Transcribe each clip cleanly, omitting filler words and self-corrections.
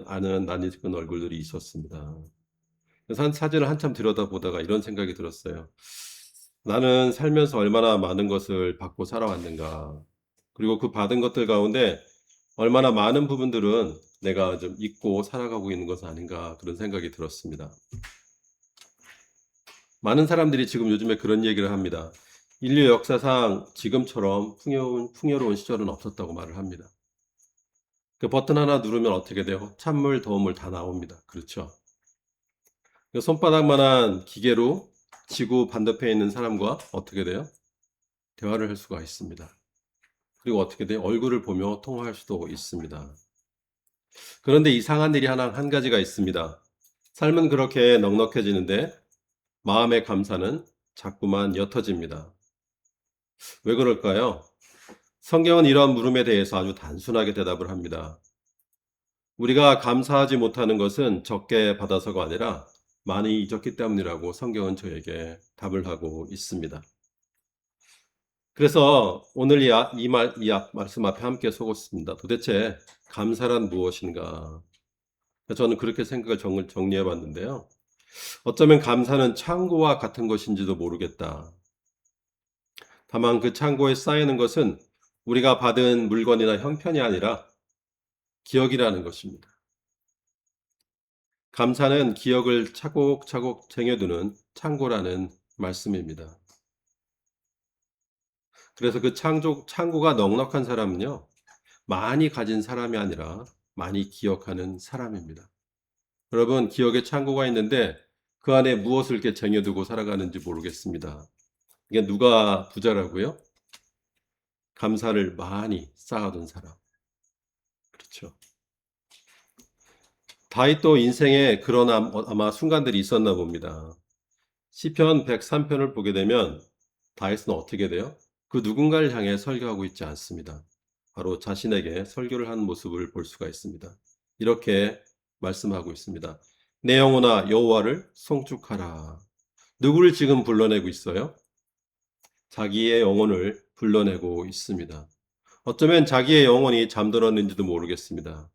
아는 낯익은 얼굴들이 있었습니다. 그래서 사진을 한참 들여다보다가 이런 생각이 들었어요. '나는 살면서 얼마나 많은 것을 받고 살아왔는가. 그리고 그 받은 것들 가운데 얼마나 많은 부분들은 내가 좀 잊고 살아가고 있는 것은 아닌가.' 그런 생각이 들었습니다. 많은 사람들이 지금 요즘에 그런 얘기를 합니다. 인류 역사상 지금처럼 풍요로운 시절은 없었다고 말을 합니다. 그 버튼 하나 누르면 어떻게 돼요? 찬물, 더운물 다 나옵니다. 그렇죠? 그 손바닥만한 기계로 지구 반대편에 있는 사람과 어떻게 돼요? 대화를 할 수가 있습니다. 그리고 어떻게 돼요? 얼굴을 보며 통화할 수도 있습니다. 그런데 이상한 일이 한 가지가 있습니다. 삶은 그렇게 넉넉해지는데 마음의 감사는 자꾸만 옅어집니다. 왜 그럴까요? 성경은 이러한 물음에 대해서 아주 단순하게 대답을 합니다. 우리가 감사하지 못하는 것은 적게 받아서가 아니라 많이 잊었기 때문이라고 성경은 저에게 답을 하고 있습니다. 그래서 오늘 말씀 앞에 함께 서겠습니다. 도대체 감사란 무엇인가? 저는 그렇게 생각을 정리해 봤는데요. 어쩌면 감사는 창고와 같은 것인지도 모르겠다. 다만 그 창고에 쌓이는 것은 우리가 받은 물건이나 형편이 아니라 기억이라는 것입니다. 감사는 기억을 차곡차곡 쟁여두는 창고라는 말씀입니다. 그래서 그 창고가 넉넉한 사람은요, 많이 가진 사람이 아니라 많이 기억하는 사람입니다. 여러분, 기억의 창고가 있는데 그 안에 무엇을 이렇게 쟁여두고 살아가는지 모르겠습니다. 이게 누가 부자라고요? 감사를 많이 쌓아둔 사람. 그렇죠. 다윗도 인생에 그런 아마 순간들이 있었나 봅니다. 시편 103편을 보게 되면 다윗은 어떻게 돼요? 그 누군가를 향해 설교하고 있지 않습니다. 바로 자신에게 설교를 하는 모습을 볼 수가 있습니다. 이렇게 말씀하고 있습니다. 내 영혼아 여호와를 송축하라. 누구를 지금 불러내고 있어요? 자기의 영혼을 불러내고 있습니다. 어쩌면 자기의 영혼이 잠들었는지도 모르겠습니다.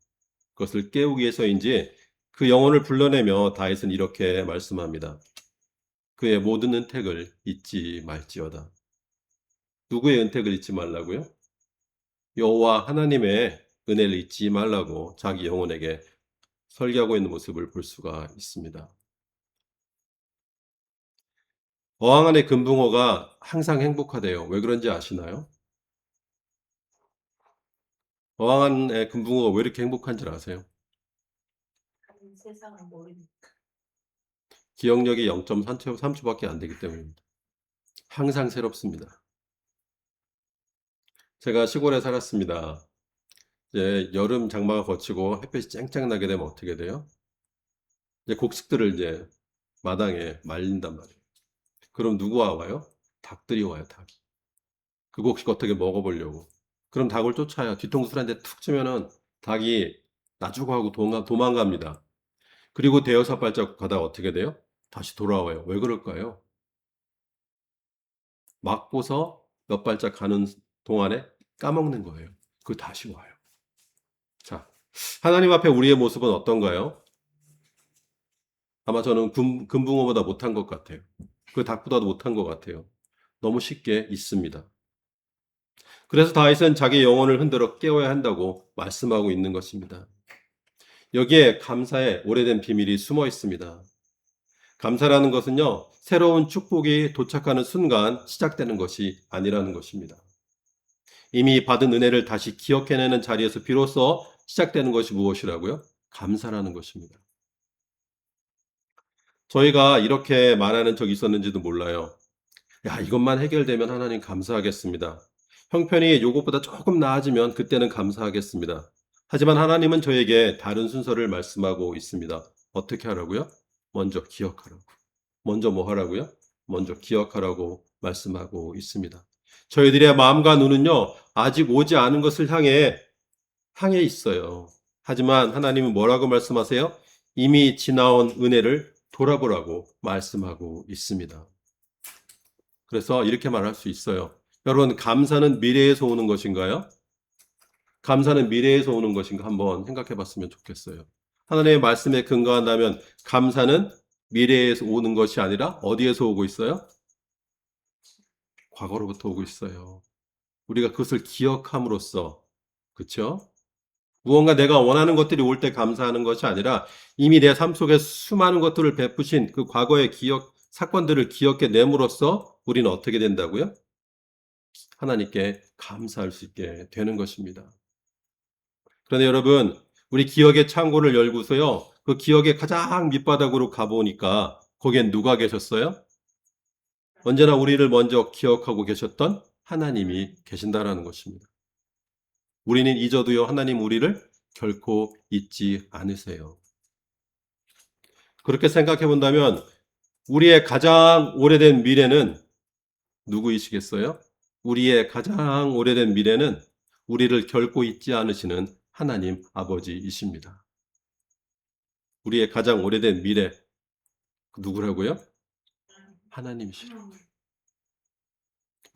그것을 깨우기 위해서인지 그 영혼을 불러내며 다윗은 이렇게 말씀합니다. 그의 모든 은택을 잊지 말지어다. 누구의 은택을 잊지 말라고요? 여호와 하나님의 은혜를 잊지 말라고 자기 영혼에게 설교하고 있는 모습을 볼 수가 있습니다. 어항 안의 금붕어가 항상 행복하대요. 왜 그런지 아시나요? 어항 안의 금붕어가 왜 이렇게 행복한 줄 아세요? 세상을 모르니까. 기억력이 0.3초밖에 안 되기 때문입니다. 항상 새롭습니다. 제가 시골에 살았습니다. 이제 여름 장마가 거치고 햇빛이 쨍쨍 나게 되면 어떻게 돼요? 이제 곡식들을 이제 마당에 말린단 말이에요. 그럼 누구가 와요? 닭들이 와요, 닭이. 그 곡식 어떻게 먹어보려고. 그럼 닭을 쫓아요. 뒤통수를 한 대 툭 치면은 닭이 나주고 하고 도망갑니다. 그리고 대여섯 발자국 가다가 어떻게 돼요? 다시 돌아와요. 왜 그럴까요? 막고서 몇 발짝 가는 동안에 까먹는 거예요. 그 다시 와요. 자, 하나님 앞에 우리의 모습은 어떤가요? 아마 저는 금붕어보다 못한 것 같아요. 그 닭보다도 못한 것 같아요. 너무 쉽게 잊습니다. 그래서 다윗은 자기 영혼을 흔들어 깨워야 한다고 말씀하고 있는 것입니다. 여기에 감사의 오래된 비밀이 숨어 있습니다. 감사라는 것은요, 새로운 축복이 도착하는 순간 시작되는 것이 아니라는 것입니다. 이미 받은 은혜를 다시 기억해내는 자리에서 비로소 시작되는 것이 무엇이라고요? 감사라는 것입니다. 저희가 이렇게 말하는 적이 있었는지도 몰라요. 야, 이것만 해결되면 하나님 감사하겠습니다. 형편이 요것보다 조금 나아지면 그때는 감사하겠습니다. 하지만 하나님은 저에게 다른 순서를 말씀하고 있습니다. 어떻게 하라고요? 먼저 기억하라고. 먼저 뭐 하라고요? 먼저 기억하라고 말씀하고 있습니다. 저희들의 마음과 눈은요, 아직 오지 않은 것을 향해 있어요. 하지만 하나님은 뭐라고 말씀하세요? 이미 지나온 은혜를 돌아보라고 말씀하고 있습니다. 그래서 이렇게 말할 수 있어요. 여러분, 감사는 미래에서 오는 것인가요? 감사는 미래에서 오는 것인가 한번 생각해 봤으면 좋겠어요. 하나님의 말씀에 근거한다면 감사는 미래에서 오는 것이 아니라 어디에서 오고 있어요? 과거로부터 오고 있어요. 우리가 그것을 기억함으로써, 그렇죠? 무언가 내가 원하는 것들이 올 때 감사하는 것이 아니라 이미 내 삶 속에 수많은 것들을 베푸신 그 과거의 사건들을 기억해 내므로써 우리는 어떻게 된다고요? 하나님께 감사할 수 있게 되는 것입니다. 그런데 여러분, 우리 기억의 창고를 열고서요, 그 기억의 가장 밑바닥으로 가보니까 거기엔 누가 계셨어요? 언제나 우리를 먼저 기억하고 계셨던 하나님이 계신다라는 것입니다. 우리는 잊어도요, 하나님 우리를 결코 잊지 않으세요. 그렇게 생각해 본다면 우리의 가장 오래된 미래는 누구이시겠어요? 우리의 가장 오래된 미래는 우리를 결코 잊지 않으시는 하나님 아버지이십니다. 우리의 가장 오래된 미래, 누구라고요? 하나님이시라고요.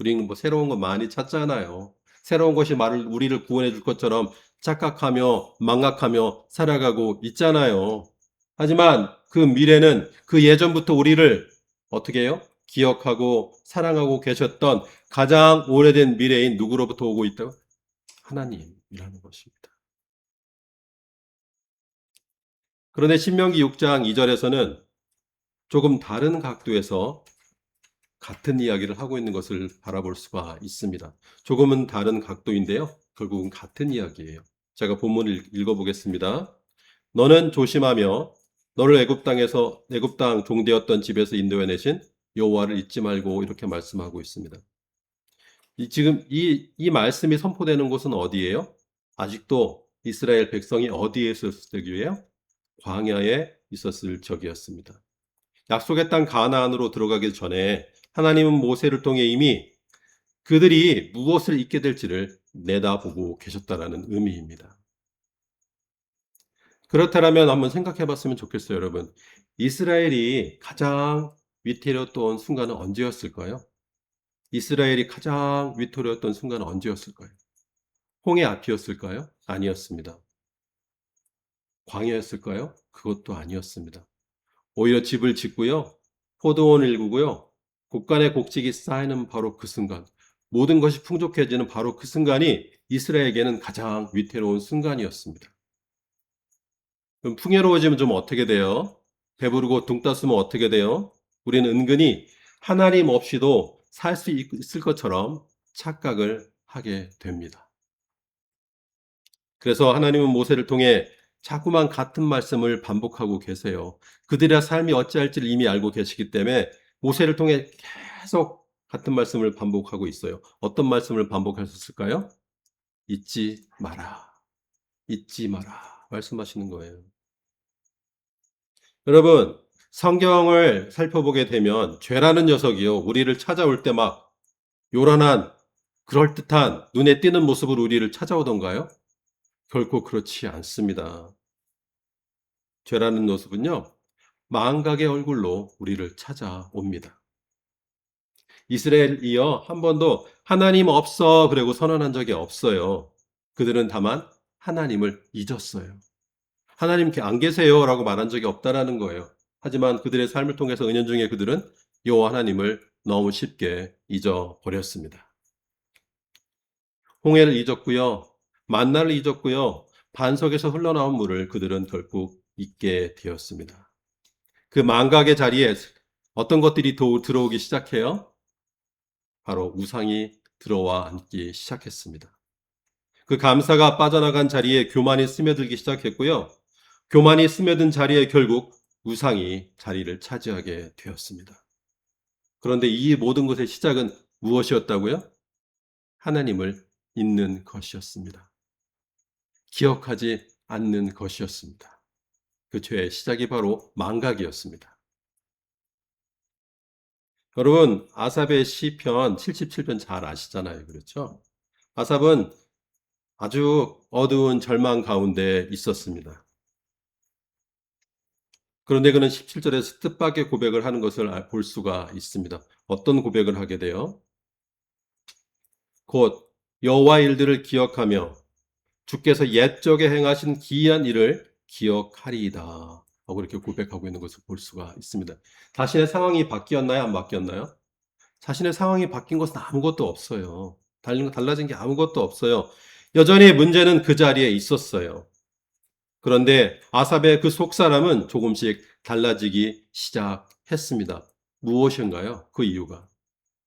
우리는 뭐 새로운 거 많이 찾잖아요. 새로운 것이 우리를 구원해 줄 것처럼 착각하며 망각하며 살아가고 있잖아요. 하지만 그 미래는 그 예전부터 우리를 어떻게 해요? 기억하고 사랑하고 계셨던 가장 오래된 미래인 누구로부터 오고 있다고? 하나님이라는 것입니다. 그런데 신명기 6장 2절에서는 조금 다른 각도에서 같은 이야기를 하고 있는 것을 바라볼 수가 있습니다. 조금은 다른 각도인데요. 결국은 같은 이야기예요. 제가 본문을 읽어보겠습니다. 너는 조심하며 너를 애굽 땅 종되었던 집에서 인도해내신 여호와를 잊지 말고 이렇게 말씀하고 있습니다. 지금 이 말씀이 선포되는 곳은 어디예요? 아직도 이스라엘 백성이 어디에 있었을 적이에요? 광야에 있었을 적이었습니다. 약속의 땅 가나안으로 들어가기 전에 하나님은 모세를 통해 이미 그들이 무엇을 잊게 될지를 내다보고 계셨다라는 의미입니다. 그렇다면 한번 생각해 봤으면 좋겠어요, 여러분. 이스라엘이 가장 위태로웠던 순간은 언제였을까요? 이스라엘이 가장 위태로웠던 순간은 언제였을까요? 홍해 앞이었을까요? 아니었습니다. 광야였을까요? 그것도 아니었습니다. 오히려 집을 짓고요. 포도원을 일구고요. 곡간에 곡식이 쌓이는 바로 그 순간, 모든 것이 풍족해지는 바로 그 순간이 이스라엘에게는 가장 위태로운 순간이었습니다. 그럼 풍요로워지면 좀 어떻게 돼요? 배부르고 둥 따스면 어떻게 돼요? 우리는 은근히 하나님 없이도 살 수 있을 것처럼 착각을 하게 됩니다. 그래서 하나님은 모세를 통해 자꾸만 같은 말씀을 반복하고 계세요. 그들의 삶이 어찌할지를 이미 알고 계시기 때문에 모세를 통해 계속 같은 말씀을 반복하고 있어요. 어떤 말씀을 반복하셨을까요? 잊지 마라. 잊지 마라. 말씀하시는 거예요. 여러분, 성경을 살펴보게 되면 죄라는 녀석이요. 우리를 찾아올 때 막 요란한 그럴듯한 눈에 띄는 모습으로 우리를 찾아오던가요? 결코 그렇지 않습니다. 죄라는 녀석은요, 망각의 얼굴로 우리를 찾아옵니다. 이스라엘이여 한 번도 하나님 없어 그러고 선언한 적이 없어요. 그들은 다만 하나님을 잊었어요. 하나님 안 계세요 라고 말한 적이 없다라는 거예요. 하지만 그들의 삶을 통해서 은연중에 그들은 여호와 하나님을 너무 쉽게 잊어버렸습니다. 홍해를 잊었고요. 만나를 잊었고요. 반석에서 흘러나온 물을 그들은 결국 잊게 되었습니다. 그 망각의 자리에 어떤 것들이 들어오기 시작해요? 바로 우상이 들어와 앉기 시작했습니다. 그 감사가 빠져나간 자리에 교만이 스며들기 시작했고요. 교만이 스며든 자리에 결국 우상이 자리를 차지하게 되었습니다. 그런데 이 모든 것의 시작은 무엇이었다고요? 하나님을 잊는 것이었습니다. 기억하지 않는 것이었습니다. 그 죄의 시작이 바로 망각이었습니다. 여러분, 아삽의 시편 77편 잘 아시잖아요. 그렇죠? 아삽은 아주 어두운 절망 가운데 있었습니다. 그런데 그는 17절에서 뜻밖의 고백을 하는 것을 볼 수가 있습니다. 어떤 고백을 하게 돼요? 곧 여호와 일들을 기억하며 주께서 옛적에 행하신 기이한 일을 기억하리이다 하고 이렇게 고백하고 있는 것을 볼 수가 있습니다. 자신의 상황이 바뀌었나요? 안 바뀌었나요? 자신의 상황이 바뀐 것은 아무것도 없어요. 달라진 게 아무것도 없어요. 여전히 문제는 그 자리에 있었어요. 그런데 아삽의 그 속사람은 조금씩 달라지기 시작했습니다. 무엇인가요? 그 이유가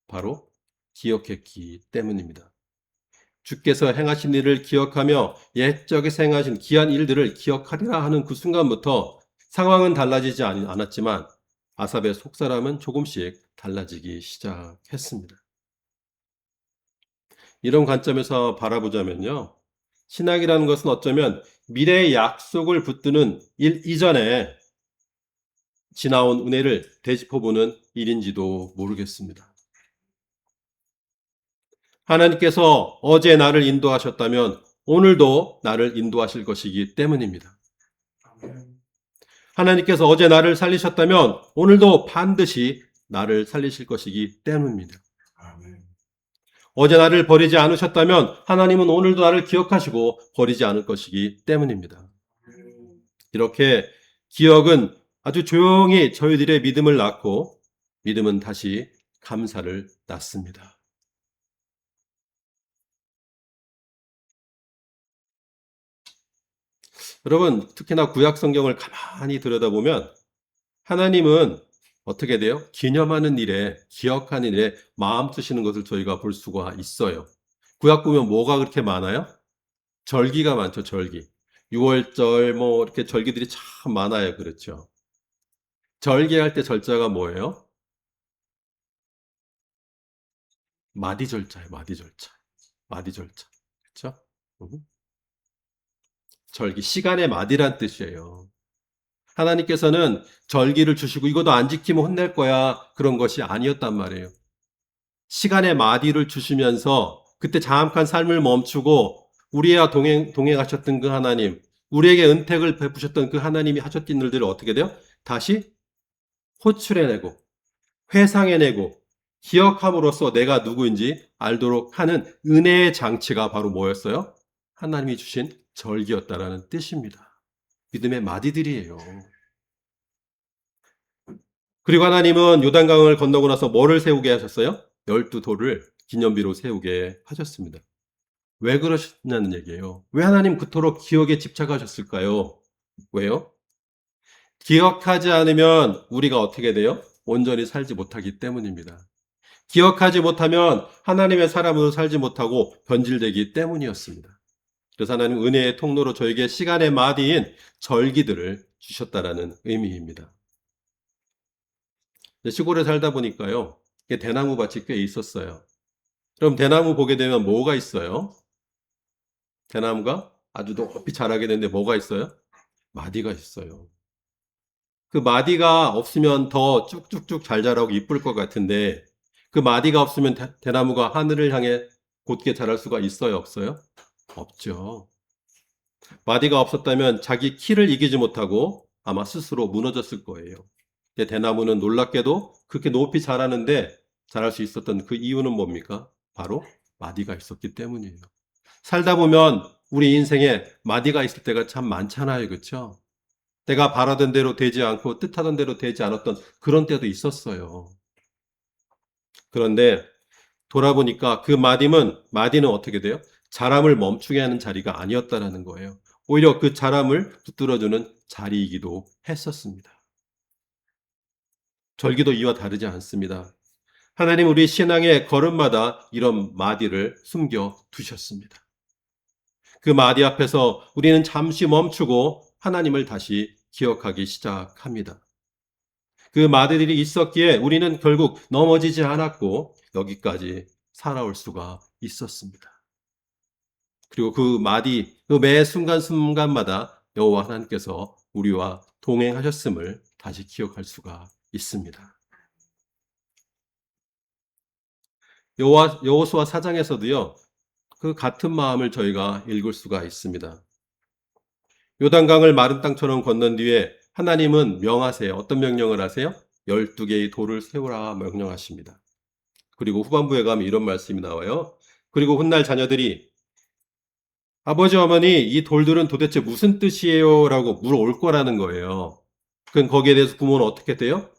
바로 기억했기 때문입니다. 주께서 행하신 일을 기억하며 옛적에서 행하신 귀한 일들을 기억하리라 하는 그 순간부터 상황은 달라지지 않았지만 아삽의 속사람은 조금씩 달라지기 시작했습니다. 이런 관점에서 바라보자면요. 신앙이라는 것은 어쩌면 미래의 약속을 붙드는 일 이전에 지나온 은혜를 되짚어보는 일인지도 모르겠습니다. 하나님께서 어제 나를 인도하셨다면 오늘도 나를 인도하실 것이기 때문입니다. 하나님께서 어제 나를 살리셨다면 오늘도 반드시 나를 살리실 것이기 때문입니다. 어제 나를 버리지 않으셨다면 하나님은 오늘도 나를 기억하시고 버리지 않을 것이기 때문입니다. 이렇게 기억은 아주 조용히 저희들의 믿음을 낳고 믿음은 다시 감사를 낳습니다. 여러분, 특히나 구약 성경을 가만히 들여다보면 하나님은 어떻게 돼요? 기념하는 일에, 기억하는 일에 마음 쓰시는 것을 저희가 볼 수가 있어요. 구약 보면 뭐가 그렇게 많아요? 절기가 많죠, 절기. 6월절, 이렇게 절기들이 참 많아요. 그렇죠. 절기할 때 절자가 뭐예요? 마디절자예요, 마디절자. 마디절자. 그렇죠? 절기, 시간의 마디란 뜻이에요. 하나님께서는 절기를 주시고 이것도 안 지키면 혼낼 거야. 그런 것이 아니었단 말이에요. 시간의 마디를 주시면서 그때 잠깐 삶을 멈추고 우리와 동행하셨던 그 하나님, 우리에게 은택을 베푸셨던 그 하나님이 하셨던 일들을 어떻게 돼요? 다시 호출해내고 회상해내고 기억함으로써 내가 누구인지 알도록 하는 은혜의 장치가 바로 뭐였어요? 하나님이 주신 절기였다라는 뜻입니다. 믿음의 마디들이에요. 그리고 하나님은 요단강을 건너고 나서 뭐를 세우게 하셨어요? 12돌을 기념비로 세우게 하셨습니다. 왜 그러셨냐는 얘기예요. 왜 하나님 그토록 기억에 집착하셨을까요? 왜요? 기억하지 않으면 우리가 어떻게 돼요? 온전히 살지 못하기 때문입니다. 기억하지 못하면 하나님의 사람으로 살지 못하고 변질되기 때문이었습니다. 그래서 하나님 은혜의 통로로 저에게 시간의 마디인 절기들을 주셨다라는 의미입니다. 시골에 살다 보니까요, 대나무 밭이 꽤 있었어요. 그럼 대나무 보게 되면 뭐가 있어요? 대나무가 아주 높이 자라게 되는데 뭐가 있어요? 마디가 있어요. 그 마디가 없으면 더 쭉쭉쭉 잘 자라고 이쁠 것 같은데 그 마디가 없으면 대나무가 하늘을 향해 곧게 자랄 수가 있어요, 없어요? 없죠. 마디가 없었다면 자기 키를 이기지 못하고 아마 스스로 무너졌을 거예요. 근데 대나무는 놀랍게도 그렇게 높이 자라는데 자랄 수 있었던 그 이유는 뭡니까? 바로 마디가 있었기 때문이에요. 살다 보면 우리 인생에 마디가 있을 때가 참 많잖아요. 그렇죠? 내가 바라던 대로 되지 않고 뜻하던 대로 되지 않았던 그런 때도 있었어요. 그런데 돌아보니까 그 마디는 어떻게 돼요? 자람을 멈추게 하는 자리가 아니었다라는 거예요. 오히려 그 자람을 붙들어주는 자리이기도 했었습니다. 절기도 이와 다르지 않습니다. 하나님 우리 신앙의 걸음마다 이런 마디를 숨겨 두셨습니다. 그 마디 앞에서 우리는 잠시 멈추고 하나님을 다시 기억하기 시작합니다. 그 마디들이 있었기에 우리는 결국 넘어지지 않았고 여기까지 살아올 수가 있었습니다. 그리고 그 마디, 그 매 순간순간마다 여호와 하나님께서 우리와 동행하셨음을 다시 기억할 수가 있습니다. 여호수아 4장에서도요. 그 같은 마음을 저희가 읽을 수가 있습니다. 요단강을 마른 땅처럼 건넌 뒤에 하나님은 명하세요. 어떤 명령을 하세요? 12개의 돌을 세우라 명령하십니다. 그리고 후반부에 가면 이런 말씀이 나와요. 그리고 훗날 자녀들이 아버지, 어머니, 이 돌들은 도대체 무슨 뜻이에요? 라고 물어올 거라는 거예요. 그럼 거기에 대해서 부모는 어떻게 돼요?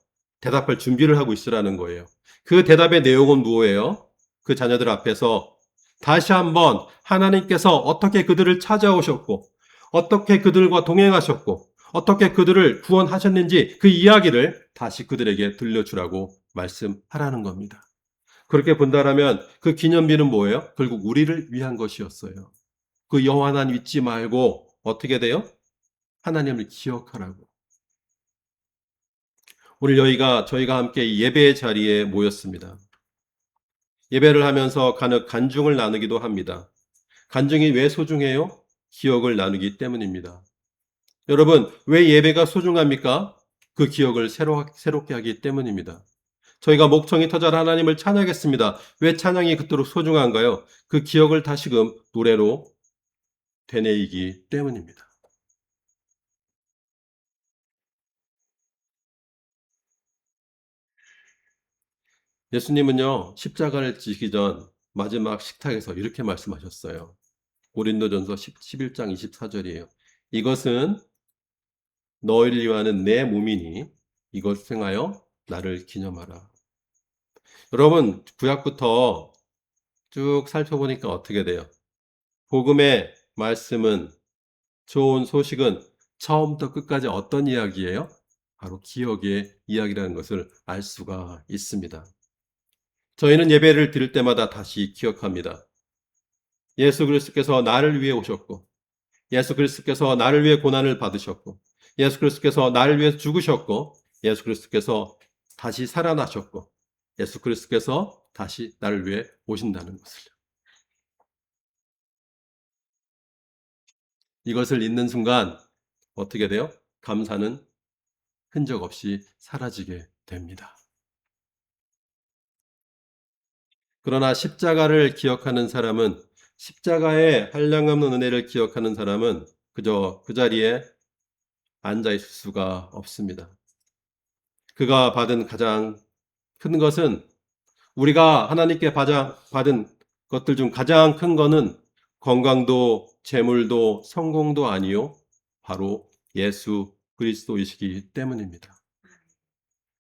대답할 준비를 하고 있으라는 거예요. 그 대답의 내용은 뭐예요? 그 자녀들 앞에서 다시 한번 하나님께서 어떻게 그들을 찾아오셨고, 어떻게 그들과 동행하셨고, 어떻게 그들을 구원하셨는지 그 이야기를 다시 그들에게 들려주라고 말씀하라는 겁니다. 그렇게 본다라면 그 기념비는 뭐예요? 결국 우리를 위한 것이었어요. 그 여호와 하나님 잊지 말고 어떻게 돼요? 하나님을 기억하라고. 오늘 저희가 함께 예배의 자리에 모였습니다. 예배를 하면서 간혹 간증을 나누기도 합니다. 간증이 왜 소중해요? 기억을 나누기 때문입니다. 여러분, 왜 예배가 소중합니까? 그 기억을 새롭게 하기 때문입니다. 저희가 목청이 터져라 하나님을 찬양했습니다. 왜 찬양이 그토록 소중한가요? 그 기억을 다시금 노래로 되뇌이기 때문입니다. 예수님은요, 십자가를 지기 전 마지막 식탁에서 이렇게 말씀하셨어요. 고린도전서 11장 24절이에요. 이것은 너희를 위하는 내 몸이니 이것을 행하여 나를 기념하라. 여러분, 구약부터 쭉 살펴보니까 어떻게 돼요? 복음의 말씀은, 좋은 소식은 처음부터 끝까지 어떤 이야기예요? 바로 기억의 이야기라는 것을 알 수가 있습니다. 저희는 예배를 드릴 때마다 다시 기억합니다. 예수 그리스도께서 나를 위해 오셨고, 예수 그리스도께서 나를 위해 고난을 받으셨고, 예수 그리스도께서 나를 위해 죽으셨고, 예수 그리스도께서 다시 살아나셨고, 예수 그리스도께서 다시 나를 위해 오신다는 것을. 이것을 잊는 순간 어떻게 돼요? 감사는 흔적 없이 사라지게 됩니다. 그러나 십자가를 기억하는 사람은, 십자가의 한량없는 은혜를 기억하는 사람은 그저 그 자리에 앉아 있을 수가 없습니다. 그가 받은 가장 큰 것은, 우리가 하나님께 받은 것들 중 가장 큰 것은 건강도 재물도 성공도 아니요, 바로 예수 그리스도이시기 때문입니다.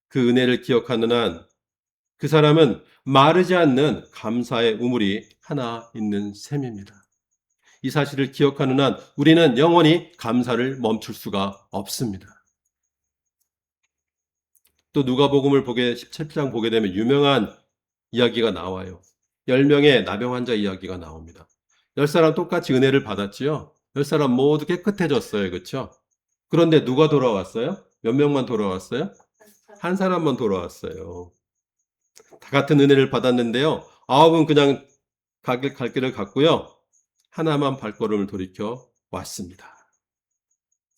그 은혜를 기억하는 한 그 사람은 마르지 않는 감사의 우물이 하나 있는 셈입니다. 이 사실을 기억하는 한 우리는 영원히 감사를 멈출 수가 없습니다. 또 누가복음을 17장 보게 되면 유명한 이야기가 나와요. 10명의 나병 환자 이야기가 나옵니다. 10사람 똑같이 은혜를 받았지요. 10사람 모두 깨끗해졌어요. 그렇죠? 그런데 누가 돌아왔어요? 몇 명만 돌아왔어요? 한 사람만 돌아왔어요. 다 같은 은혜를 받았는데요. 9은 그냥 갈 길을 갔고요. 하나만 발걸음을 돌이켜 왔습니다.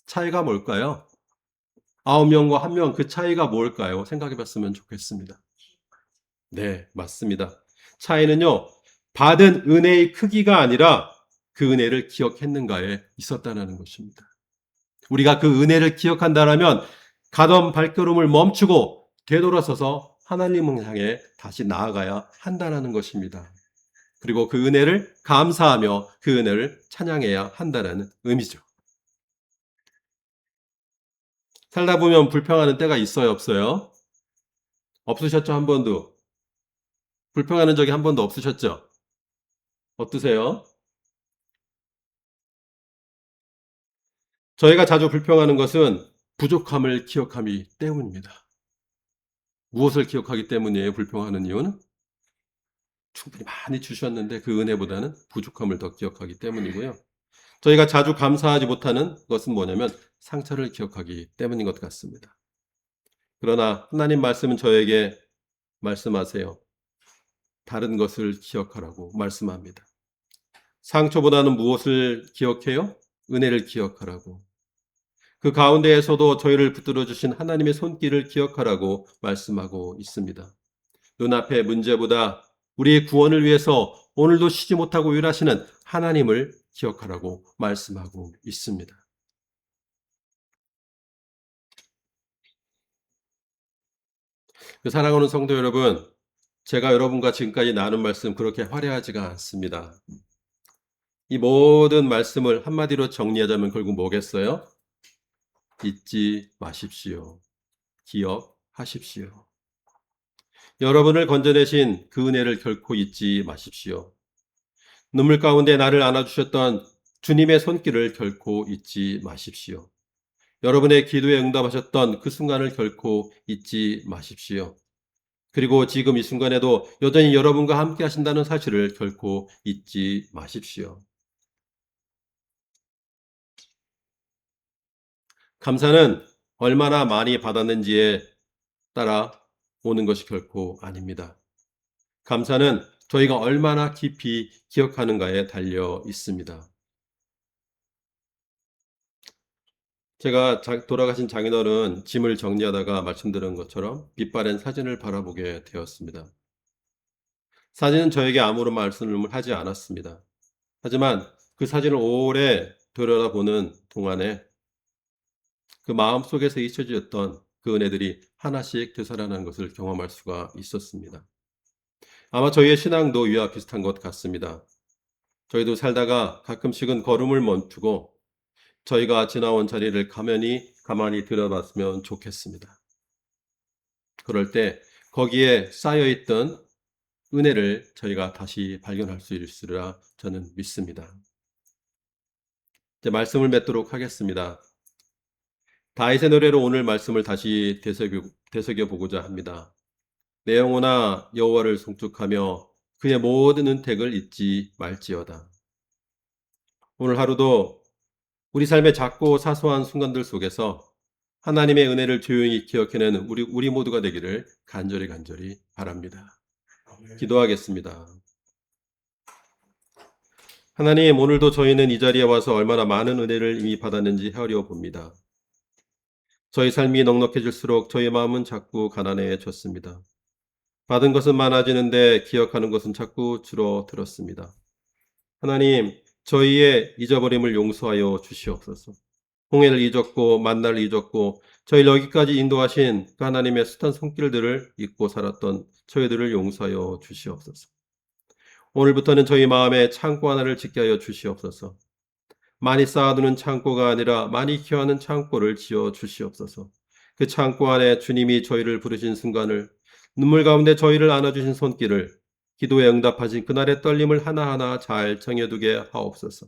차이가 뭘까요? 9명과 1명, 그 차이가 뭘까요? 생각해 봤으면 좋겠습니다. 네, 맞습니다. 차이는요, 받은 은혜의 크기가 아니라 그 은혜를 기억했는가에 있었다는 것입니다. 우리가 그 은혜를 기억한다면 가던 발걸음을 멈추고 되돌아서서 하나님을 향해 다시 나아가야 한다는 것입니다. 그리고 그 은혜를 감사하며 그 은혜를 찬양해야 한다는 의미죠. 살다 보면 불평하는 때가 있어요, 없어요? 없으셨죠, 한 번도? 불평하는 적이 한 번도 없으셨죠? 어떠세요? 저희가 자주 불평하는 것은 부족함을 기억하기 때문입니다. 무엇을 기억하기 때문이에요, 불평하는 이유는? 충분히 많이 주셨는데 그 은혜보다는 부족함을 더 기억하기 때문이고요. 저희가 자주 감사하지 못하는 것은 뭐냐면 상처를 기억하기 때문인 것 같습니다. 그러나 하나님 말씀은 저에게 말씀하세요. 다른 것을 기억하라고 말씀합니다. 상처보다는 무엇을 기억해요? 은혜를 기억하라고. 그 가운데에서도 저희를 붙들어 주신 하나님의 손길을 기억하라고 말씀하고 있습니다. 눈앞의 문제보다 우리의 구원을 위해서 오늘도 쉬지 못하고 일하시는 하나님을 기억하라고 말씀하고 있습니다. 사랑하는 성도 여러분, 제가 여러분과 지금까지 나눈 말씀 그렇게 화려하지가 않습니다. 이 모든 말씀을 한마디로 정리하자면 결국 뭐겠어요? 잊지 마십시오. 기억하십시오. 여러분을 건져내신 그 은혜를 결코 잊지 마십시오. 눈물 가운데 나를 안아주셨던 주님의 손길을 결코 잊지 마십시오. 여러분의 기도에 응답하셨던 그 순간을 결코 잊지 마십시오. 그리고 지금 이 순간에도 여전히 여러분과 함께 하신다는 사실을 결코 잊지 마십시오. 감사는 얼마나 많이 받았는지에 따라 오는 것이 결코 아닙니다. 감사는 저희가 얼마나 깊이 기억하는가에 달려 있습니다. 제가 돌아가신 장인어른 짐을 정리하다가 말씀드린 것처럼 빛바랜 사진을 바라보게 되었습니다. 사진은 저에게 아무런 말씀을 하지 않았습니다. 하지만 그 사진을 오래 들여다보는 동안에 그 마음속에서 잊혀졌던 그 은혜들이 하나씩 되살아나는 것을 경험할 수가 있었습니다. 아마 저희의 신앙도 이와 비슷한 것 같습니다. 저희도 살다가 가끔씩은 걸음을 멈추고 저희가 지나온 자리를 가만히 들여다봤으면 좋겠습니다. 그럴 때 거기에 쌓여있던 은혜를 저희가 다시 발견할 수 있으리라 저는 믿습니다. 이제 말씀을 맺도록 하겠습니다. 다윗의 노래로 오늘 말씀을 다시 되새겨 보고자 합니다. 내 영혼아 여호와를 송축하며 그의 모든 은택을 잊지 말지어다. 오늘 하루도 우리 삶의 작고 사소한 순간들 속에서 하나님의 은혜를 조용히 기억해내는 우리 모두가 되기를 간절히 바랍니다. 기도하겠습니다. 하나님, 오늘도 저희는 이 자리에 와서 얼마나 많은 은혜를 이미 받았는지 헤아려 봅니다. 저희 삶이 넉넉해질수록 저희 마음은 자꾸 가난해졌습니다. 받은 것은 많아지는데 기억하는 것은 자꾸 줄어들었습니다. 하나님, 저희의 잊어버림을 용서하여 주시옵소서. 홍해를 잊었고 만나를 잊었고 저희를 여기까지 인도하신 그 하나님의 숱한 손길들을 잊고 살았던 저희들을 용서하여 주시옵소서. 오늘부터는 저희 마음에 창고 하나를 짓게 하여 주시옵소서. 많이 쌓아두는 창고가 아니라 많이 키워하는 창고를 지어 주시옵소서. 그 창고 안에 주님이 저희를 부르신 순간을, 눈물 가운데 저희를 안아주신 손길을, 기도에 응답하신 그날의 떨림을 하나하나 잘 정해두게 하옵소서.